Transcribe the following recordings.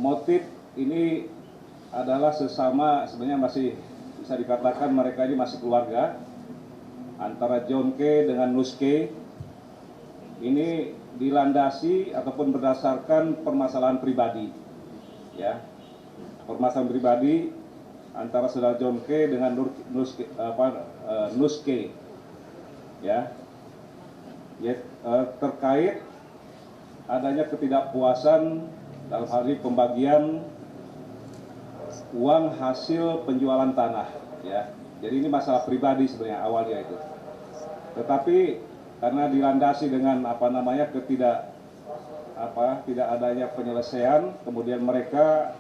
motif ini adalah sesama, sebenarnya masih bisa dikatakan mereka ini masih keluarga antara John K dengan Nus K. Ini dilandasi ataupun berdasarkan permasalahan pribadi, ya, permasalahan pribadi antara saudara John K dengan Nus K, ya, terkait adanya ketidakpuasan dalam hal ini pembagian uang hasil penjualan tanah, ya. Jadi ini masalah pribadi sebenarnya awalnya itu. Tetapi karena dilandasi dengan tidak adanya penyelesaian, kemudian mereka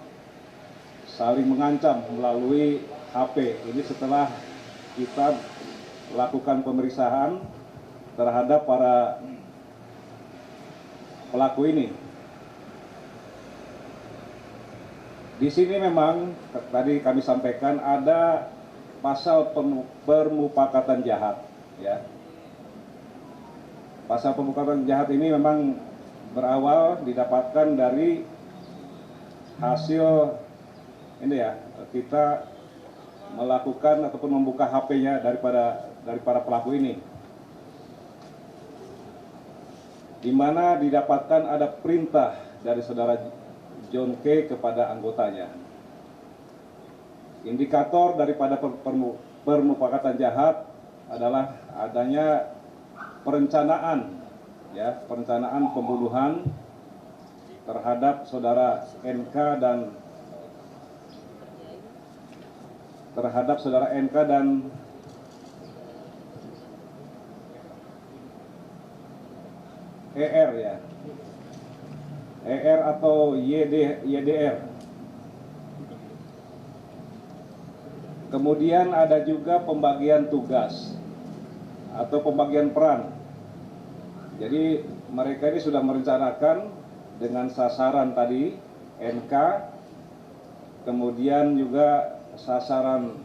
saling mengancam melalui HP. Ini setelah kita lakukan pemeriksaan terhadap para pelaku ini. Di sini memang tadi kami sampaikan ada pasal permufakatan jahat, ya. Pasal pemufakatan jahat ini memang berawal didapatkan dari hasil ini, ya, kita melakukan ataupun membuka HP-nya dari para pelaku ini, di mana didapatkan ada perintah dari saudara John K kepada anggotanya. Indikator daripada permufakatan jahat adalah adanya perencanaan, ya, perencanaan pembunuhan terhadap saudara NK dan ER, ya, ER atau YDR. Kemudian ada juga pembagian tugas atau pembagian peran. Jadi mereka ini sudah merencanakan dengan sasaran tadi NK, kemudian juga sasaran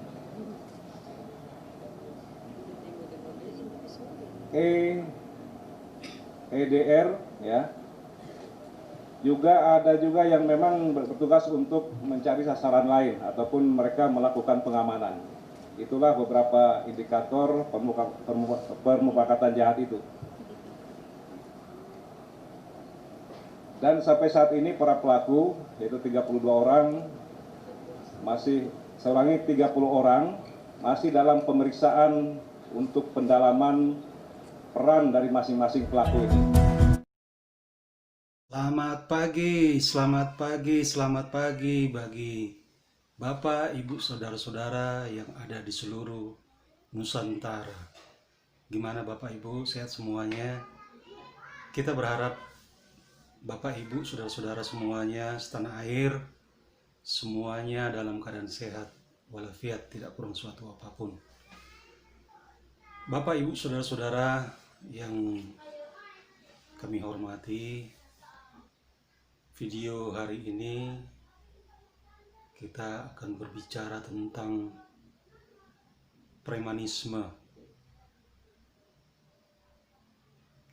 EDR, ya. Juga ada juga yang memang bertugas untuk mencari sasaran lain ataupun mereka melakukan pengamanan. Itulah beberapa indikator permufakatan jahat itu. Dan sampai saat ini para pelaku, yaitu 32 orang, masih 30 orang masih dalam pemeriksaan untuk pendalaman peran dari masing-masing pelaku ini. Selamat pagi bagi Bapak, Ibu, Saudara-saudara yang ada di seluruh Nusantara. Gimana Bapak, Ibu, sehat semuanya? Kita berharap Bapak, Ibu, Saudara-saudara semuanya setanah air, semuanya dalam keadaan sehat, walafiat, tidak kurang suatu apapun. Bapak, Ibu, Saudara-saudara yang kami hormati, video hari ini kita akan berbicara tentang premanisme.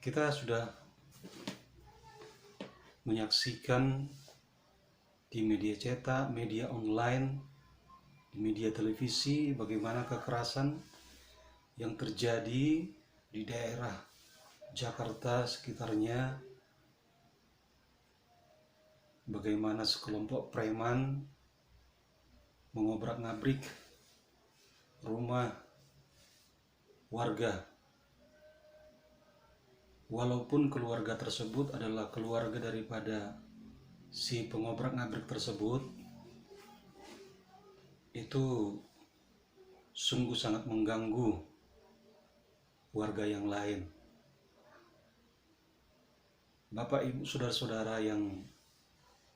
Kita sudah menyaksikan di media cetak, media online, di media televisi bagaimana kekerasan yang terjadi di daerah Jakarta sekitarnya, bagaimana sekelompok preman mengobrak-ngabrik rumah warga, walaupun keluarga tersebut adalah keluarga daripada si pengobrak-ngabrik tersebut. Itu sungguh sangat mengganggu warga yang lain. Bapak, Ibu, Saudara-saudara yang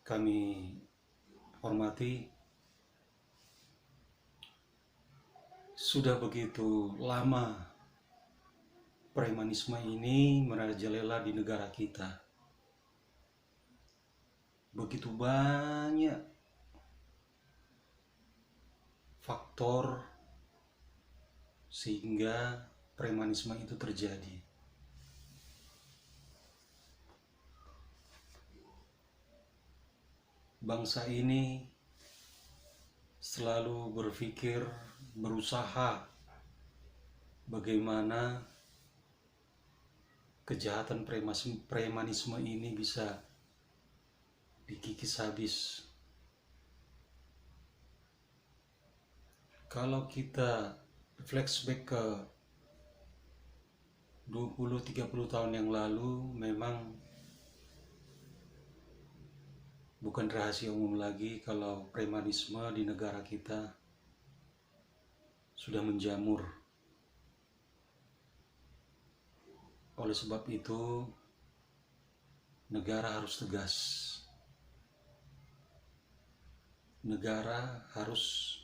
kami hormati, sudah begitu lama premanisme ini merajalela di negara kita. Begitu banyak faktor sehingga premanisme itu terjadi. bangsa ini selalu berpikir, berusaha bagaimana kejahatan premanisme ini bisa dikikis habis. Kalau kita flashback ke 20-30 tahun yang lalu, memang bukan rahasia umum lagi kalau premanisme di negara kita sudah menjamur. Oleh sebab itu, negara harus tegas. Negara harus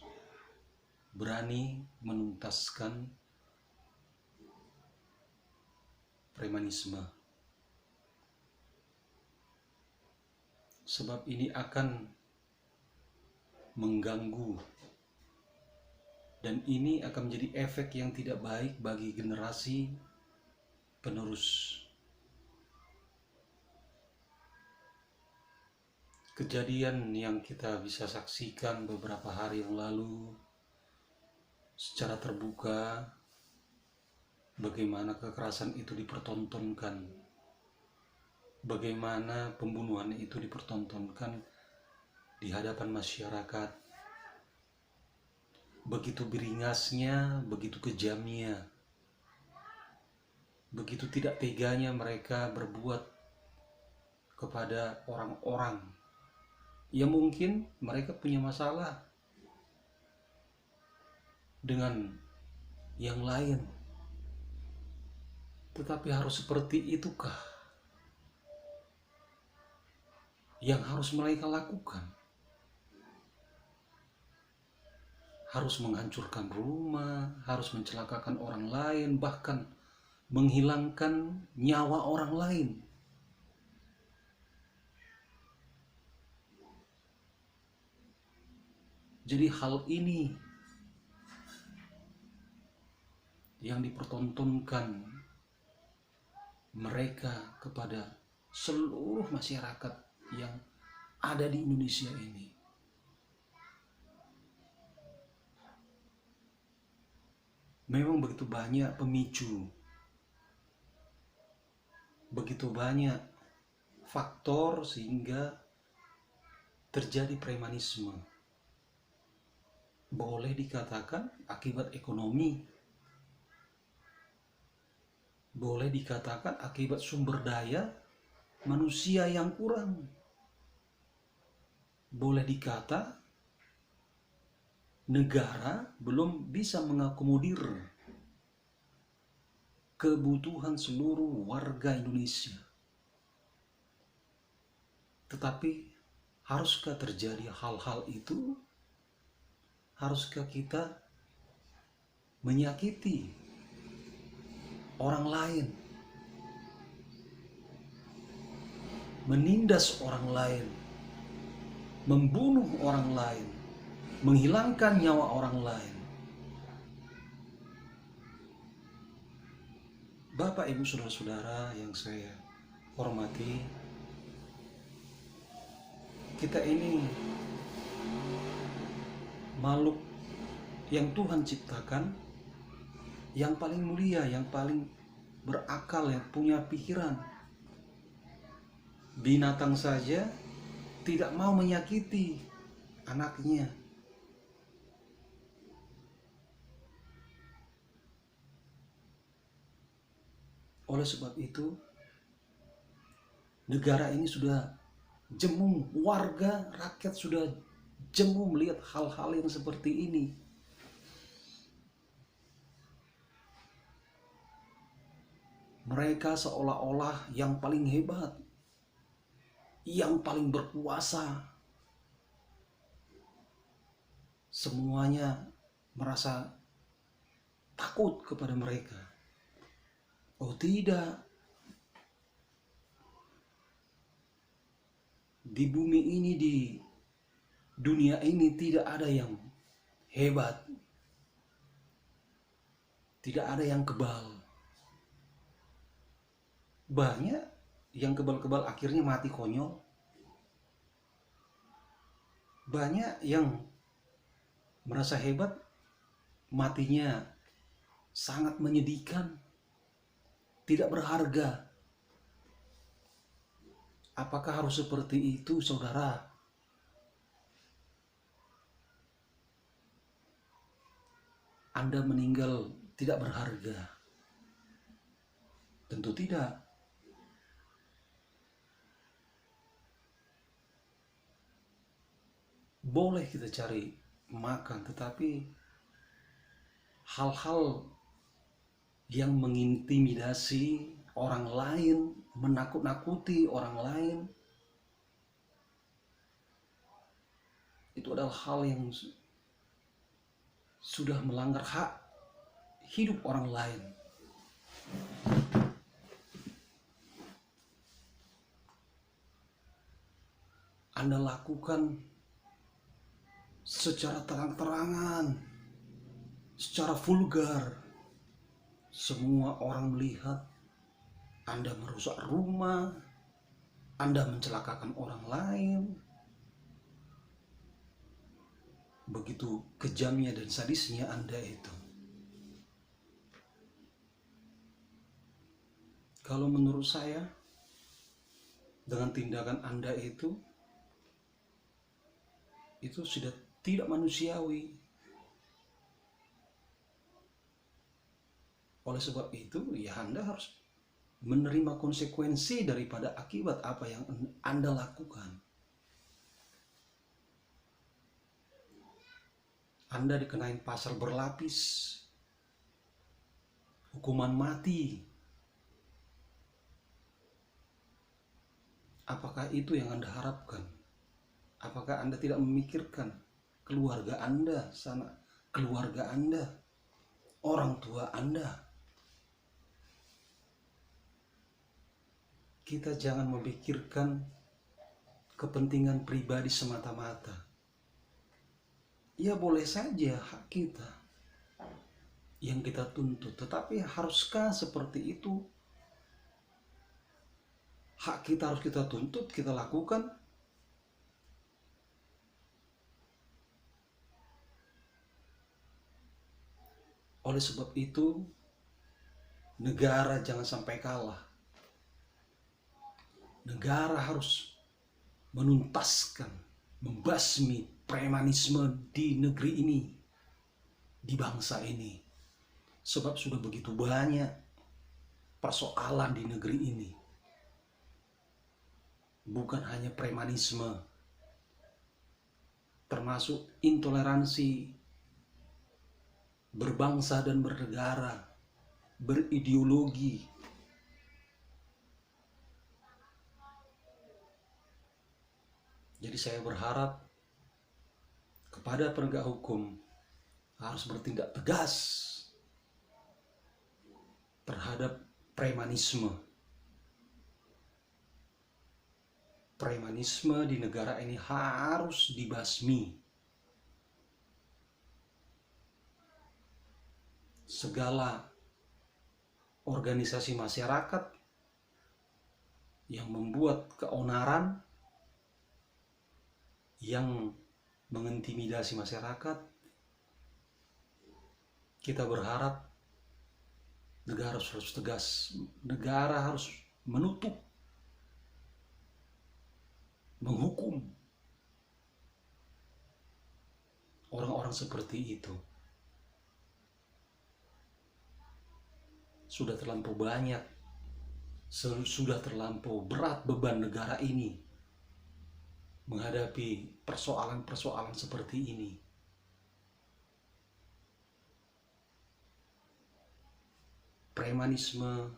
berani menuntaskan premanisme. Sebab ini akan mengganggu dan ini akan menjadi efek yang tidak baik bagi generasi penerus. Kejadian yang kita bisa saksikan beberapa hari yang lalu secara terbuka, bagaimana kekerasan itu dipertontonkan, bagaimana pembunuhan itu dipertontonkan di hadapan masyarakat. Begitu beringasnya, begitu kejamnya, begitu tidak teganya mereka berbuat kepada orang-orang yang mungkin mereka punya masalah dengan yang lain. Tetapi harus seperti itukah yang harus mereka lakukan? Harus menghancurkan rumah, harus mencelakakan orang lain, bahkan menghilangkan nyawa orang lain. Jadi hal ini yang dipertontonkan mereka kepada seluruh masyarakat yang ada di Indonesia ini. Memang begitu banyak pemicu, begitu banyak faktor sehingga terjadi premanisme. Boleh dikatakan akibat ekonomi, boleh dikatakan akibat sumber daya manusia yang kurang, boleh dikata negara belum bisa mengakomodir kebutuhan seluruh warga Indonesia. Tetapi haruskah terjadi hal-hal itu? Haruskah kita menyakiti orang lain, menindas orang lain, membunuh orang lain, menghilangkan nyawa orang lain? Bapak, Ibu, saudara-saudara yang saya hormati, kita ini makhluk yang Tuhan ciptakan, yang paling mulia, yang paling berakal, yang punya pikiran. Binatang saja tidak mau menyakiti anaknya. Oleh sebab itu, negara ini sudah jemu, warga, rakyat sudah jemu melihat hal-hal yang seperti ini. Mereka seolah-olah yang paling hebat, yang paling berkuasa. Semuanya merasa takut kepada mereka. Oh tidak, di bumi ini, di dunia ini tidak ada yang hebat, tidak ada yang kebal. Banyak yang kebal-kebal akhirnya mati konyol. Banyak yang merasa hebat, matinya sangat menyedihkan, tidak berharga. Apakah harus seperti itu, saudara? Anda meninggal tidak berharga? Tentu tidak. Boleh kita cari makan, tetapi hal-hal yang mengintimidasi orang lain, menakut-nakuti orang lain, itu adalah hal yang sudah melanggar hak hidup orang lain. Anda lakukan secara terang-terangan, secara vulgar. Semua orang melihat Anda merusak rumah, Anda mencelakakan orang lain. Begitu kejamnya dan sadisnya Anda itu. Kalau menurut saya, dengan tindakan Anda itu sudah tidak manusiawi. Oleh sebab itu, ya Anda harus menerima konsekuensi daripada akibat apa yang Anda lakukan. Anda dikenain pasal berlapis, hukuman mati. Apakah itu yang Anda harapkan? Apakah Anda tidak memikirkan keluarga Anda, keluarga Anda, orang tua Anda? Kita jangan memikirkan kepentingan pribadi semata-mata. Ya boleh saja hak kita yang kita tuntut, tetapi haruskah seperti itu? Hak kita harus kita tuntut, kita lakukan. Oleh sebab itu, negara jangan sampai kalah. Negara harus menuntaskan, membasmi premanisme di negeri ini, di bangsa ini. Sebab sudah begitu banyak persoalan di negeri ini. Bukan hanya premanisme, termasuk intoleransi, berbangsa dan bernegara, berideologi. Jadi saya berharap kepada penegak hukum harus bertindak tegas terhadap premanisme. Premanisme di negara ini harus dibasmi. Segala organisasi masyarakat yang membuat keonaran, yang mengintimidasi masyarakat, kita berharap negara harus tegas. Negara harus menutup, menghukum orang-orang seperti itu. Sudah terlampau banyak, sudah terlampau berat beban negara ini menghadapi persoalan-persoalan seperti ini. Premanisme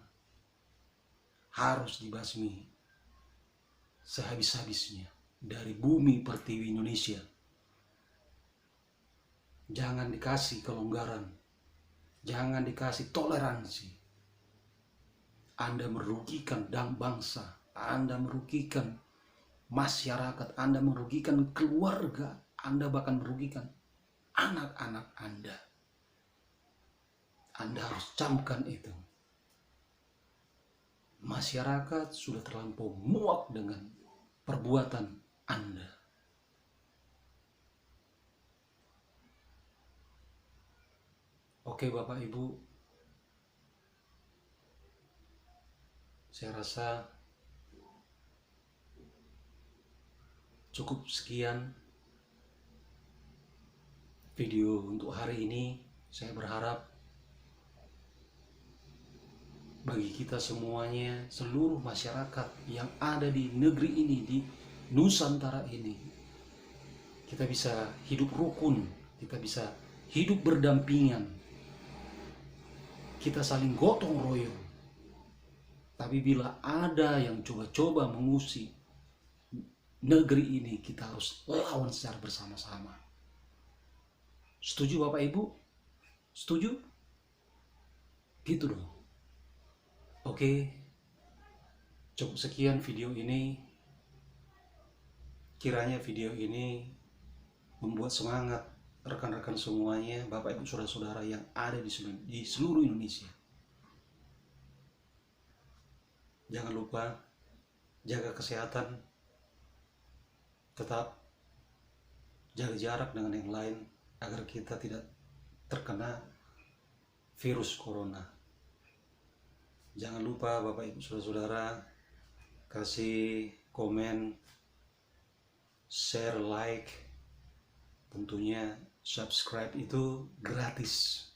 harus dibasmi sehabis-habisnya dari bumi pertiwi Indonesia. Jangan dikasih kelonggaran, jangan dikasih toleransi. Anda merugikan bangsa, Anda merugikan masyarakat, Anda merugikan keluarga, Anda bahkan merugikan anak-anak Anda. Anda harus camkan itu. Masyarakat sudah terlampau muak dengan perbuatan Anda. Oke Bapak Ibu, saya rasa cukup sekian video untuk hari ini. Saya berharap bagi kita semuanya, seluruh masyarakat yang ada di negeri ini, di Nusantara ini, kita bisa hidup rukun, kita bisa hidup berdampingan, kita saling gotong royong. Tapi bila ada yang coba-coba mengusik negeri ini, kita harus lawan secara bersama-sama. Setuju Bapak Ibu? Setuju? Gitu dong. Oke, cukup sekian video ini. Kiranya video ini membuat semangat rekan-rekan semuanya, Bapak Ibu saudara-saudara yang ada di seluruh Indonesia. Jangan lupa jaga kesehatan, tetap jaga jarak dengan yang lain agar kita tidak terkena virus corona. Jangan lupa Bapak Ibu saudara-saudara kasih komen, share, like, tentunya subscribe itu gratis.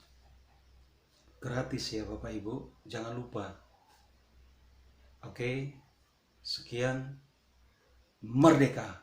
Gratis ya Bapak Ibu, jangan lupa. Oke, sekian, merdeka.